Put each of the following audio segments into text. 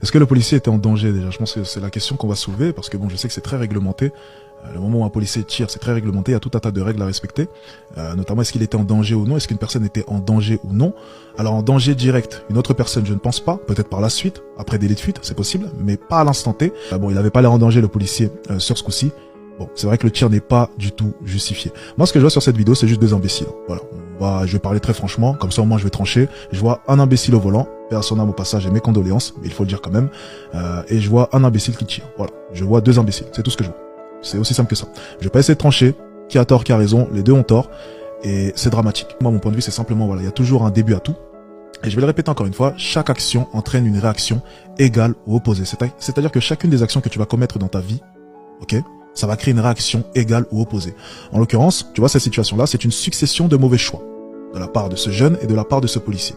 Est-ce que le policier était en danger déjà? Je pense que c'est la question qu'on va soulever parce que bon, je sais que c'est très réglementé. Le moment où un policier tire, c'est très réglementé. Il y a tout un tas de règles à respecter. Notamment, est-ce qu'il était en danger ou non? Est-ce qu'une personne était en danger ou non? Alors, en danger direct, une autre personne, je ne pense pas. Peut-être par la suite, après délit de fuite, c'est possible, mais pas à l'instant T. Bon, il n'avait pas l'air en danger, le policier, sur ce coup-ci. Bon, c'est vrai que le tir n'est pas du tout justifié. Moi, ce que je vois sur cette vidéo, c'est juste deux imbéciles. Voilà. Je vais parler très franchement. Comme ça, au moins, je vais trancher. Je vois un imbécile au volant. Paix à son âme au passage et mes condoléances, mais il faut le dire quand même. Et je vois un imbécile qui tire. Voilà. Je vois deux imbéciles. C'est tout ce que je vois. C'est aussi simple que ça. Je vais pas essayer de trancher. Qui a tort, qui a raison. Les deux ont tort. Et c'est dramatique. Moi, mon point de vue, c'est simplement, voilà, il y a toujours un début à tout. Et je vais le répéter encore une fois, chaque action entraîne une réaction égale ou opposée. C'est-à-dire que chacune des actions que tu vas commettre dans ta vie, ok, ça va créer une réaction égale ou opposée. En l'occurrence, tu vois, cette situation-là, c'est une succession de mauvais choix. De la part de ce jeune et de la part de ce policier.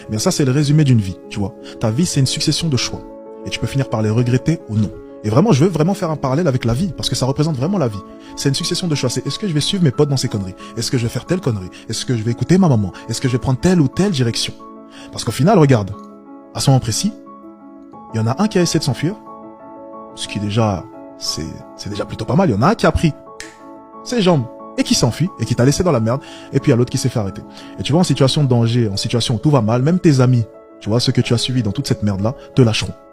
Mais ça, c'est le résumé d'une vie, tu vois. Ta vie, c'est une succession de choix. Et tu peux finir par les regretter ou non. Et vraiment, je veux vraiment faire un parallèle avec la vie, parce que ça représente vraiment la vie. C'est une succession de choix. C'est est-ce que je vais suivre mes potes dans ces conneries? Est-ce que je vais faire telle connerie? Est-ce que je vais écouter ma maman? Est-ce que je vais prendre telle ou telle direction? Parce qu'au final, regarde, à ce moment précis, il y en a un qui a essayé de s'enfuir, ce qui déjà, c'est déjà plutôt pas mal. Il y en a un qui a pris ses jambes et qui s'enfuit et qui t'a laissé dans la merde, et puis il y a l'autre qui s'est fait arrêter. Et tu vois, en situation de danger, en situation où tout va mal, même tes amis, tu vois, ceux que tu as suivis dans toute cette merde-là, te lâcheront.